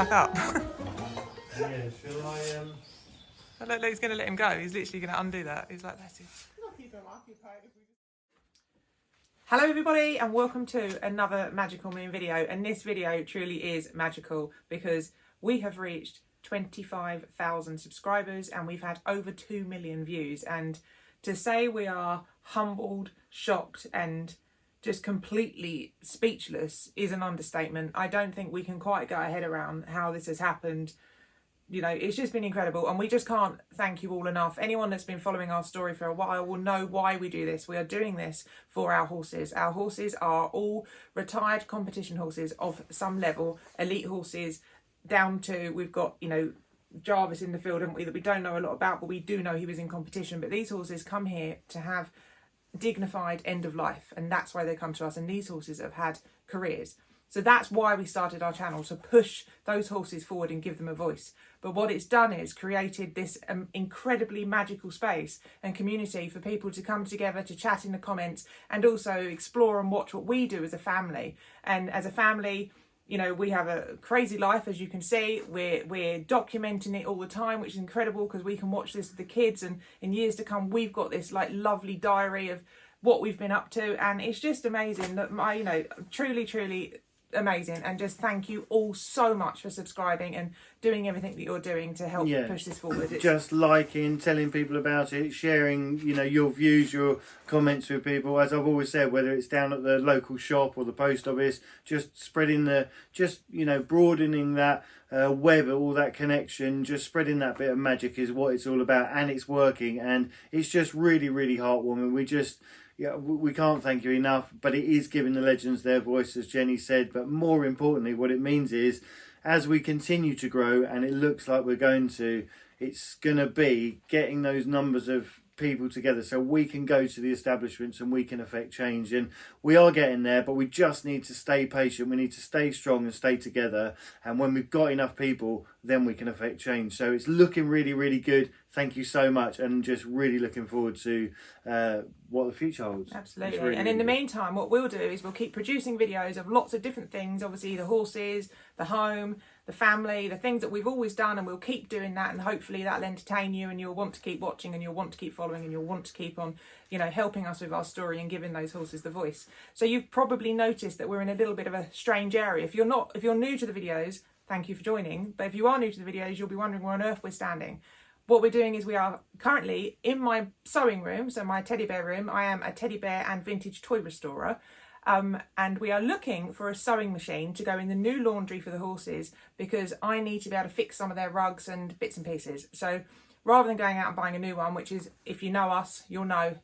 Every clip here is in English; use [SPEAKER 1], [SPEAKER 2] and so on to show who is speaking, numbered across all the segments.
[SPEAKER 1] back up.
[SPEAKER 2] Yeah, shall I,
[SPEAKER 1] Look, he's going to let him go. He's literally going to undo that. He's like, that's it. Hello everybody and welcome to another Magical Moon video, and this video truly is magical because we have reached 25,000 subscribers and we've had over 2 million views, and to say we are humbled, shocked and just completely speechless is an understatement. I don't think we can quite get our head around how this has happened. You know, it's just been incredible and we just can't thank you all enough. Anyone that's been following our story for a while will know why we do this. We are doing this for our horses. Our horses are all retired competition horses of some level, elite horses, down to, we've got, you know, Jarvis in the field, haven't we, that we don't know a lot about, but we do know he was in competition. But these horses come here to have dignified end of life, and that's why they come to us, and these horses have had careers. So that's why we started our channel, to push those horses forward and give them a voice. But what it's done is created this incredibly magical space and community for people to come together, to chat in the comments, and also explore and watch what we do as a family. And as a family, you know, we have a crazy life, as you can see. We're documenting it all the time, which is incredible because we can watch this with the kids, and in years to come we've got this like lovely diary of what we've been up to, and it's just amazing. That you know, truly amazing, and just thank you all so much for subscribing and doing everything that you're doing to help push this forward.
[SPEAKER 2] just liking, telling people about it, sharing, you know, your views, your comments with people. As I've always said, whether it's down at the local shop or the post office, just spreading you know, broadening that web, all that connection, just spreading that bit of magic is what it's all about, and it's working, and it's just really heartwarming. We can't thank you enough, but it is giving the legends their voice, as Jenny said. But more importantly, what it means is, as we continue to grow, and it looks like we're going to, it's going to be getting those numbers of people together so we can go to the establishments and we can affect change. And we are getting there, but we just need to stay patient. We need to stay strong and stay together, and when we've got enough people, then we can affect change. So it's looking really good. Thank you so much, and just really looking forward to what the future holds.
[SPEAKER 1] Absolutely. Really, and in the meantime, what we'll do is we'll keep producing videos of lots of different things, obviously the horses, the home, the family, the things that we've always done, and we'll keep doing that, and hopefully that'll entertain you and you'll want to keep watching and you'll want to keep following and you'll want to keep on, you know, helping us with our story and giving those horses the voice. So you've probably noticed that we're in a little bit of a strange area. If you're new to the videos, thank you for joining, but if you are new to the videos, you'll be wondering where on earth we're standing. What we're doing is we are currently in my sewing room, so my teddy bear room. I am a teddy bear and vintage toy restorer. And we are looking for a sewing machine to go in the new laundry for the horses, because I need to be able to fix some of their rugs and bits and pieces. So rather than going out and buying a new one, which is, if you know us, you'll know,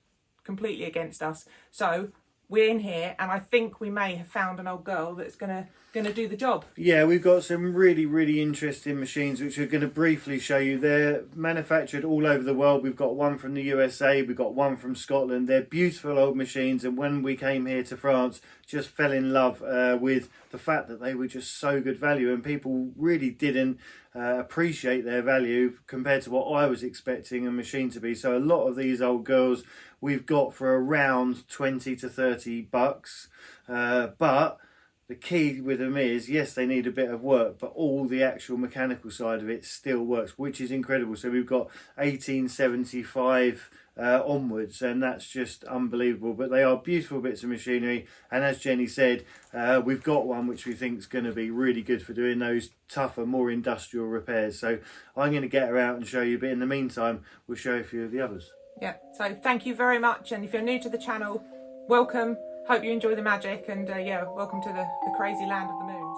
[SPEAKER 1] completely against us. So we're in here, and I think we may have found an old girl that's gonna do the job.
[SPEAKER 2] Yeah, we've got some really interesting machines which we're going to briefly show you. They're manufactured all over the world. We've got one from the USA, we've got one from Scotland. They're beautiful old machines, and when we came here to France, just fell in love with the fact that they were just so good value, and people really didn't appreciate their value compared to what I was expecting a machine to be. So a lot of these old girls we've got for around 20 to 30 bucks, but the key with them is, yes, they need a bit of work, but all the actual mechanical side of it still works, which is incredible. So we've got 1875 onwards, and that's just unbelievable. But they are beautiful bits of machinery, and as Jenny said, we've got one which we think is going to be really good for doing those tougher, more industrial repairs. So I'm going to get her out and show you, but in the meantime, we'll show you a few of the others.
[SPEAKER 1] Yeah, so thank you very much, and if you're new to the channel, welcome. Hope you enjoy the magic, and yeah, welcome to the crazy land of the moons.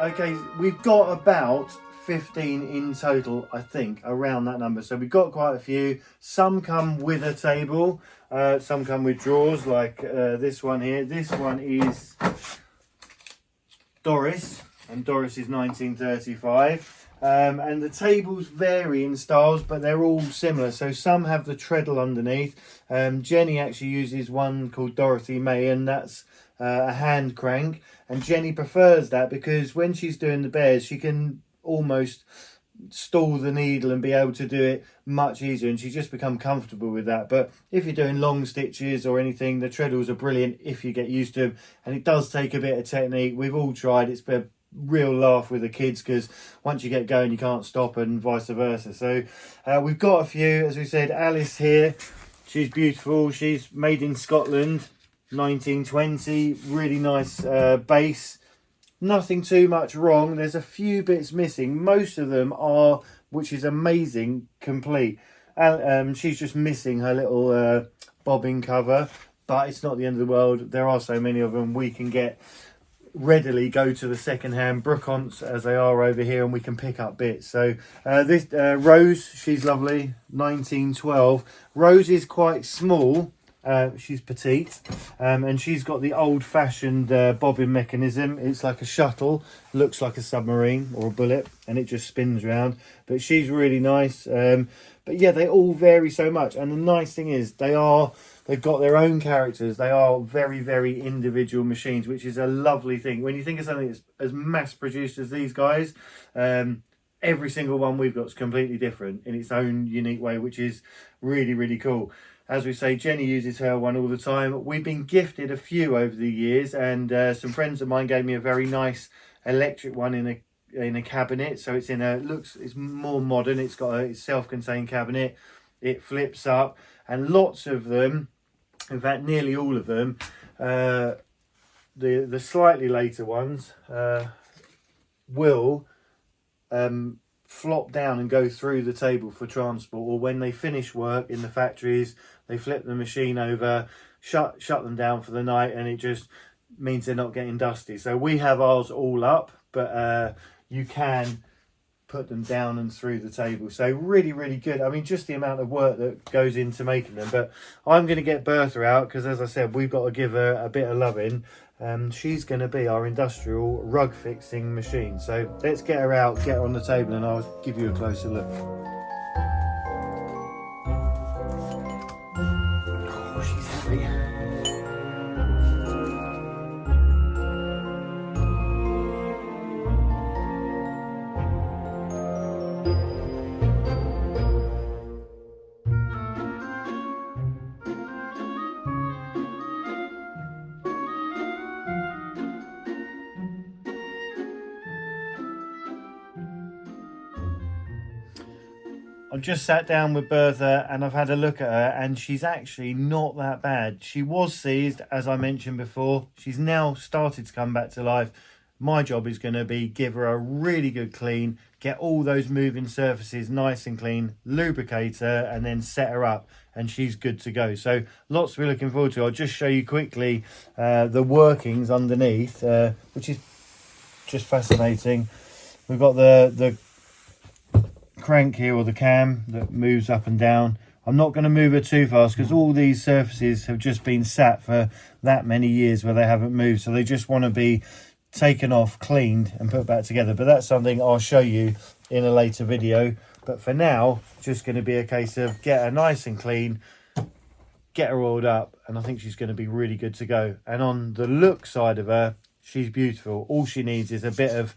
[SPEAKER 2] Okay, we've got about 15 in total, I think, around that number. So we've got quite a few. Some come with a table, some come with drawers, like this one here. This one is Doris, and Doris is 1935. And the tables vary in styles, but they're all similar. So some have the treadle underneath. Jenny actually uses one called Dorothy May, and that's a hand crank. And Jenny prefers that because when she's doing the bears, she can almost stall the needle and be able to do it much easier, and she's just become comfortable with that. But if you're doing long stitches or anything, the treadles are brilliant if you get used to them, and it does take a bit of technique. We've all tried. It's been real laugh with the kids because once you get going you can't stop, and vice versa. So we've got a few, as we said. Alice here, she's beautiful. She's made in Scotland, 1920. Really nice base, nothing too much wrong. There's a few bits missing. Most of them are, which is amazing, complete. She's just missing her little bobbin cover, but it's not the end of the world. There are so many of them. We can readily go to the second-hand Brookants, as they are over here, and we can pick up bits. So this Rose, she's lovely, 1912. Rose is quite small. She's petite, and she's got the old-fashioned bobbin mechanism. It's like a shuttle, looks like a submarine or a bullet, and it just spins around. But she's really nice. But yeah, they all vary so much, and the nice thing is they've got their own characters. They are very, very individual machines, which is a lovely thing. When you think of something that's as mass-produced as these guys, every single one we've got is completely different in its own unique way, which is really, really cool. As we say, Jenny uses her one all the time. We've been gifted a few over the years, and some friends of mine gave me a very nice electric one in a cabinet. So it's it's more modern. It's got a self-contained cabinet. It flips up, and lots of them, in fact nearly all of them, the slightly later ones will flop down and go through the table for transport, or when they finish work in the factories, they flip the machine over, shut them down for the night, and it just means they're not getting dusty. So we have ours all up, but you can put them down and through the table. So really, really good. I mean, just the amount of work that goes into making them. But I'm going to get Bertha out because, as I said, we've got to give her a bit of loving. She's going to be our industrial rug fixing machine. So let's get her out, get her on the table, and I'll give you a closer look. Oh, she's heavy. I've just sat down with Bertha and I've had a look at her, and she's actually not that bad. She was seized, as I mentioned before. She's now started to come back to life. My job is going to be give her a really good clean, get all those moving surfaces nice and clean, lubricate her, and then set her up, and she's good to go. So lots to be looking forward to. I'll just show you quickly the workings underneath, which is just fascinating. We've got the crank here, or the cam that moves up and down. I'm not going to move her too fast because all these surfaces have just been sat for that many years where they haven't moved, so they just want to be taken off, cleaned and put back together. But that's something I'll show you in a later video. But for now, just going to be a case of get her nice and clean, get her oiled up, and I think she's going to be really good to go. And on the look side of her, she's beautiful. All she needs is a bit of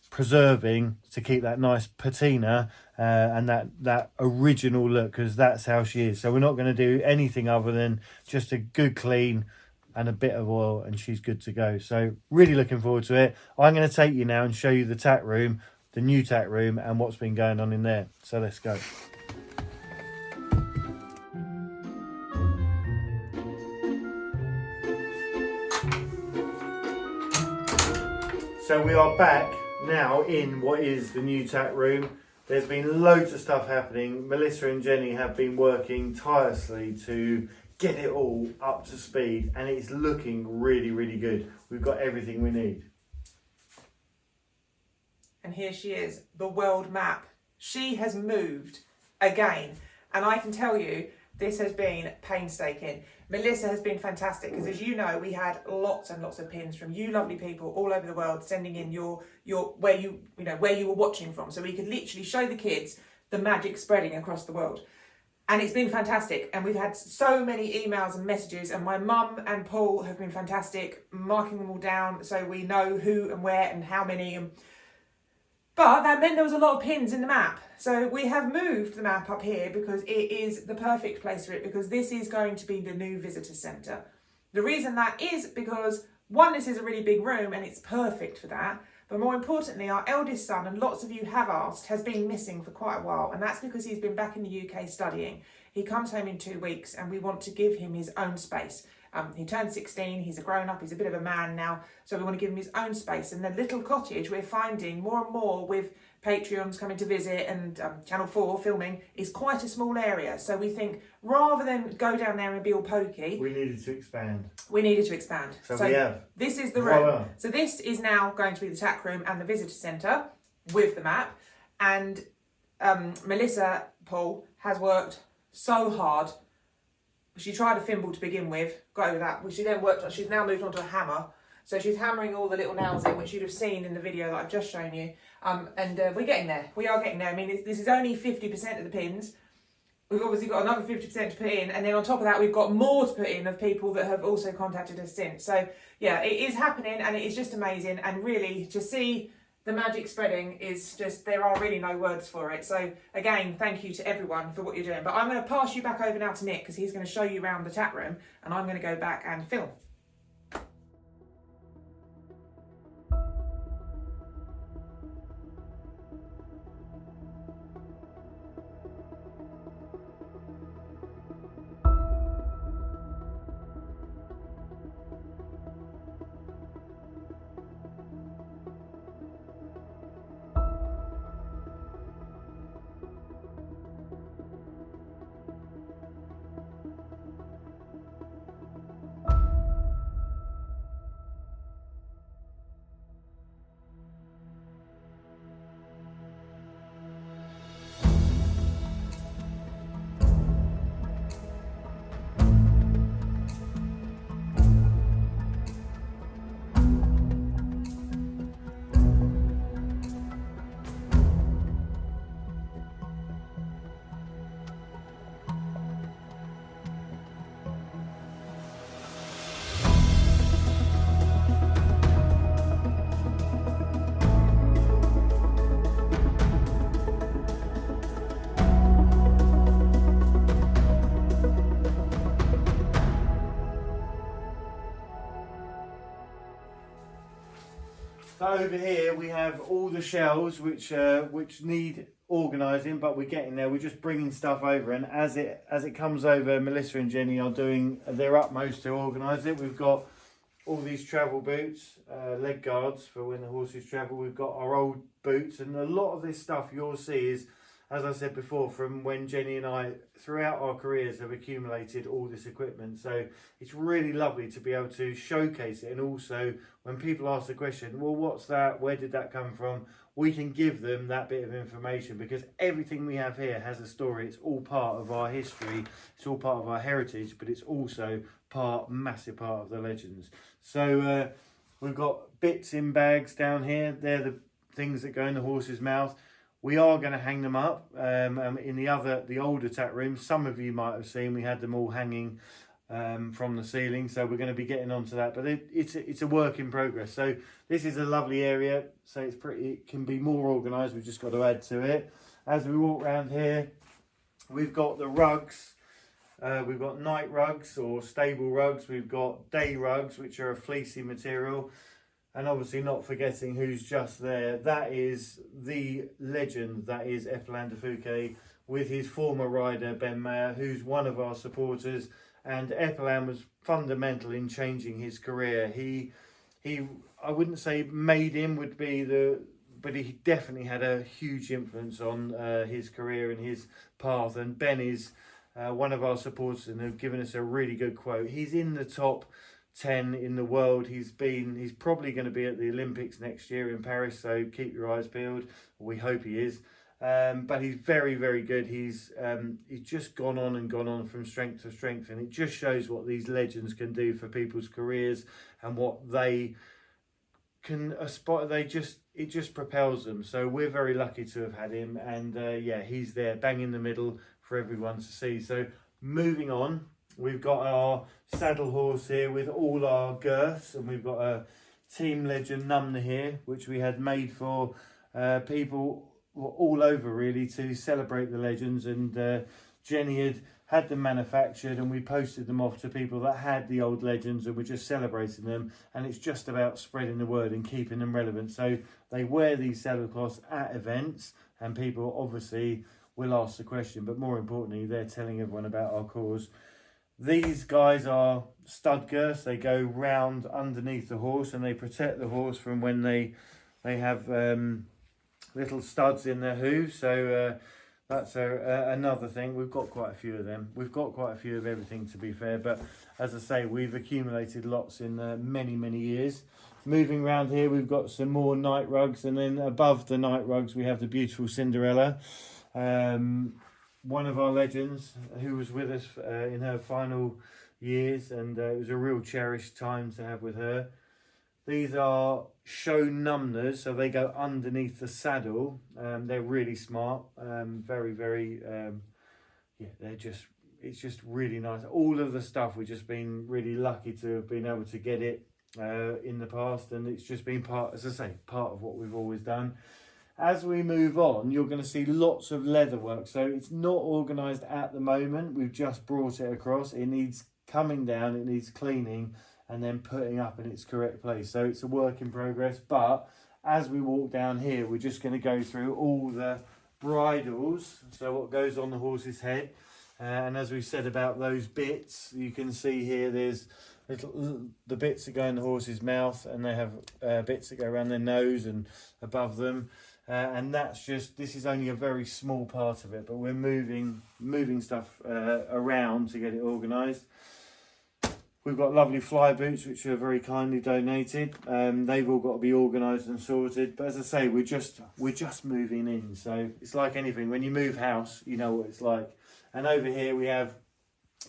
[SPEAKER 2] preserving to keep that nice patina and that original look, because that's how she is. So we're not going to do anything other than just a good clean and a bit of oil, and she's good to go. So really looking forward to it. I'm going to take you now and show you the tack room, the new tack room, and what's been going on in there. So let's go. So we are back now in what is the new tack room. There's been loads of stuff happening. Melissa and Jenny have been working tirelessly to get it all up to speed, and it's looking really, really good. We've got everything we need.
[SPEAKER 1] and here she is, the world map. She has moved again, and I can tell you this has been painstaking. Melissa has been fantastic because, as you know, we had lots and lots of pins from you lovely people all over the world sending in your where you were watching from, so we could literally show the kids the magic spreading across the world. And it's been fantastic, and we've had so many emails and messages, and my mum and Paul have been fantastic, marking them all down so we know who and where and how many. But that meant there was a lot of pins in the map. So we have moved the map up here because it is the perfect place for it, because this is going to be the new visitor centre. The reason that is because, one, this is a really big room and it's perfect for that. But more importantly, our eldest son, and lots of you have asked, has been missing for quite a while. And that's because he's been back in the UK studying. He comes home in 2 weeks and we want to give him his own space. He turned 16, he's a grown up, he's a bit of a man now. So we want to give him his own space. And the little cottage we're finding more and more with Patreons coming to visit and Channel 4 filming is quite a small area. So we think rather than go down there and be all pokey,
[SPEAKER 2] we needed to expand.
[SPEAKER 1] So
[SPEAKER 2] we have.
[SPEAKER 1] This is the room.
[SPEAKER 2] Voila.
[SPEAKER 1] So this is now going to be the tack room and the visitor centre with the map. And Melissa, Paul, has worked so hard. She tried a thimble to begin with, got over that. She then she's now moved on to a hammer. So she's hammering all the little nails in, which you'd have seen in the video that I've just shown you. And we're getting there. We are getting there. I mean, this is only 50% of the pins. We've obviously got another 50% to put in. And then on top of that, we've got more to put in of people that have also contacted us since. So yeah, it is happening and it is just amazing. And really, to see the magic spreading is just, there are really no words for it. So again, thank you to everyone for what you're doing. But I'm going to pass you back over now to Nick because he's going to show you around the tap room and I'm going to go back and film.
[SPEAKER 2] So over here we have all the shells which need organising, but we're getting there. We're just bringing stuff over, and as it comes over, Melissa and Jenny are doing their utmost to organise it. We've got all these travel boots, leg guards for when the horses travel. We've got our old boots, and a lot of this stuff you'll see is, as I said before, from when Jenny and I, throughout our careers, have accumulated all this equipment. So it's really lovely to be able to showcase it. And also, when people ask the question, well, what's that? Where did that come from? We can give them that bit of information, because everything we have here has a story. It's all part of our history. It's all part of our heritage, but it's also massive part of the legends. So we've got bits in bags down here. They're the things that go in the horse's mouth. We are going to hang them up in the older tack room. Some of you might have seen we had them all hanging from the ceiling, so we're going to be getting onto that. But it's a work in progress. So this is a lovely area. So it can be more organised. We've just got to add to it. As we walk around here, we've got the rugs. We've got night rugs or stable rugs. We've got day rugs, which are a fleecy material. And obviously not forgetting who's just there. That is the legend that is Epelander Fouquet, with his former rider Ben Mayer, who's one of our supporters. And Epeland was fundamental in changing his career. He I wouldn't say made him would be but he definitely had a huge influence on his career and his path. And Ben is one of our supporters and have given us a really good quote. He's in the top 10 in the world. He's probably going to be at the Olympics next year in Paris, so keep your eyes peeled. We hope he is. But he's very, very good. He's just gone on from strength to strength, and it just shows what these legends can do for people's careers and what they can aspire. It just propels them. So we're very lucky to have had him, and yeah, he's there bang in the middle for everyone to see. So moving on, we've got our saddle horse here with all our girths, and we've got a Team Legend number here, which we had made for people all over really to celebrate the legends. And Jenny had them manufactured, and we posted them off to people that had the old legends and were just celebrating them. And it's just about spreading the word and keeping them relevant. So they wear these saddle cloths at events, and people obviously will ask the question, but more importantly, they're telling everyone about our cause. These guys are stud girths. They go round underneath the horse, and they protect the horse from when they have little studs in their hooves. So that's another thing. We've got quite a few of them. We've got quite a few of everything, to be fair. But as I say, we've accumulated lots in many, many years. Moving around here, we've got some more night rugs. And then above the night rugs, we have the beautiful Cinderella. One of our legends who was with us in her final years. And it was a real cherished time to have with her. These are show numners, so they go underneath the saddle. They're really smart, very, very, yeah, it's just really nice. All of the stuff, we've just been really lucky to have been able to get it in the past, and it's just been part, as I say, part of what we've always done. As we move on, you're going to see lots of leather work. So it's not organised at the moment. We've just brought it across. It needs coming down, it needs cleaning, and then putting up in its correct place. So it's a work in progress. But as we walk down here, we're just going to go through all the bridles, so what goes on the horse's head. And as we said about those bits, you can see here there's the bits that go in the horse's mouth, and they have bits that go around their nose and above them. And that's just, this is only a very small part of it, but we're moving stuff around to get it organised. We've got lovely fly boots, which are very kindly donated. They've all got to be organised and sorted. But as I say, we're just moving in. So it's like anything. When you move house, you know what it's like. And over here we have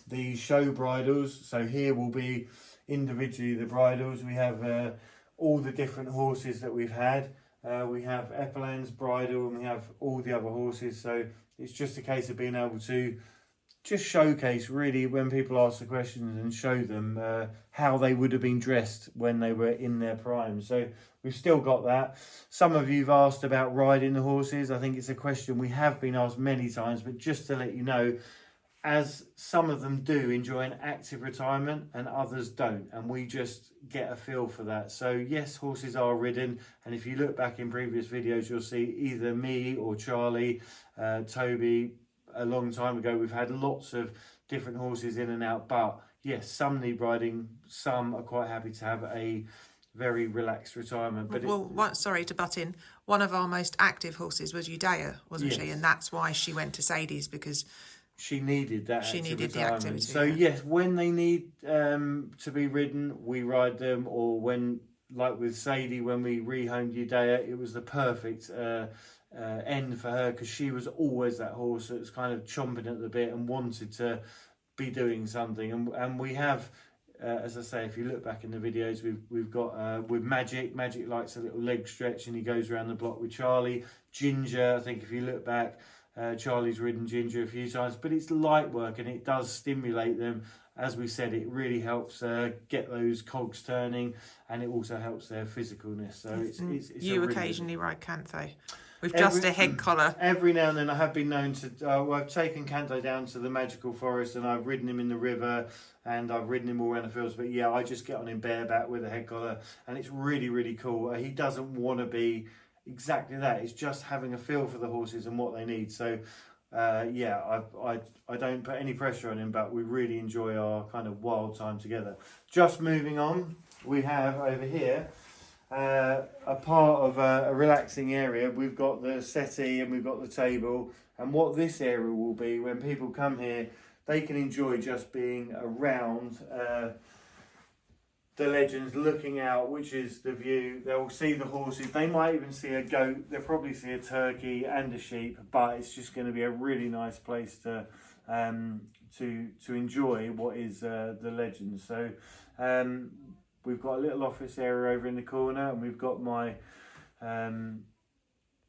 [SPEAKER 2] the show bridles. So here will be individually the bridles. We have all the different horses that we've had. We have Epalan's bridle, and we have all the other horses. So it's just a case of being able to just showcase really when people ask the questions and show them how they would have been dressed when they were in their prime. So we've still got that. Some of you've asked about riding the horses. I think it's a question we have been asked many times, but just to let you know, as some of them do enjoy an active retirement and others don't, and we just get a feel for that. So yes, horses are ridden, and if you look back in previous videos, you'll see either me or Charlie, Toby, a long time ago, we've had lots of different horses in and out. But yes, some need riding, some are quite happy to have a very relaxed retirement. But
[SPEAKER 1] sorry to butt in, one of our most active horses was Udea, wasn't
[SPEAKER 2] yes.
[SPEAKER 1] she? And that's why she went to Sadie's, because
[SPEAKER 2] she needed that.
[SPEAKER 1] She needed the activity.
[SPEAKER 2] So yes, when they need to be ridden, we ride them. Or when, like with Sadie, when we rehomed Udea, it was the perfect end for her, because she was always that horse that was kind of chomping at the bit and wanted to be doing something. And we have, as I say, if you look back in the videos, we've got with Magic likes a little leg stretch, and he goes around the block with Charlie. Ginger, I think if you look back, Charlie's ridden Ginger a few times, but it's light work and it does stimulate them. As we said, it really helps get those cogs turning, and it also helps their physicalness. So it's
[SPEAKER 1] you occasionally ride Cantho with just a head collar.
[SPEAKER 2] Every now and then I have been known to, I've taken Canto down to the magical forest, and I've ridden him in the river, and I've ridden him all around the fields. But yeah, I just get on him bareback with a head collar, and it's really, really cool. He doesn't want to be exactly that. It's just having a feel for the horses and what they need. So yeah, I don't put any pressure on him, but we really enjoy our kind of wild time together. Just moving on, we have over here a part of a relaxing area. We've got the settee and we've got the table, and what this area will be when people come here, they can enjoy just being around the legends looking out, which is the view. They'll see the horses. They might even see a goat. They'll probably see a turkey and a sheep. But it's just going to be a really nice place to enjoy what is the legends. So we've got a little office area over in the corner, and we've got my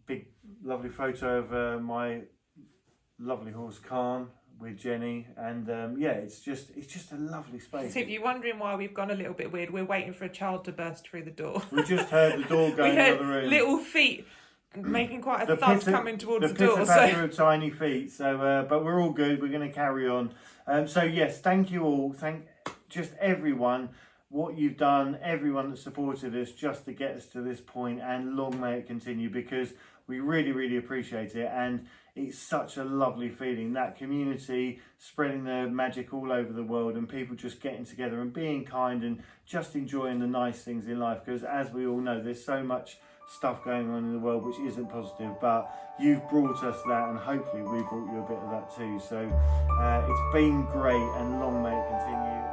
[SPEAKER 2] big lovely photo of my lovely horse Khan with Jenny, and yeah, it's just a lovely space.
[SPEAKER 1] So if you're wondering why we've gone a little bit weird, we're waiting for a child to burst through the door.
[SPEAKER 2] We just heard the door going in the other room.
[SPEAKER 1] Little feet making quite a thud coming towards the door.
[SPEAKER 2] So of tiny feet. So, but we're all good. We're going to carry on. So yes, thank you all. Thank just everyone. What you've done, everyone that supported us just to get us to this point, and long may it continue, because we really, really appreciate it. And it's such a lovely feeling, that community spreading the magic all over the world, and people just getting together and being kind and just enjoying the nice things in life. Because as we all know, there's so much stuff going on in the world which isn't positive, but you've brought us that, and hopefully we brought you a bit of that too. So it's been great, and long may it continue.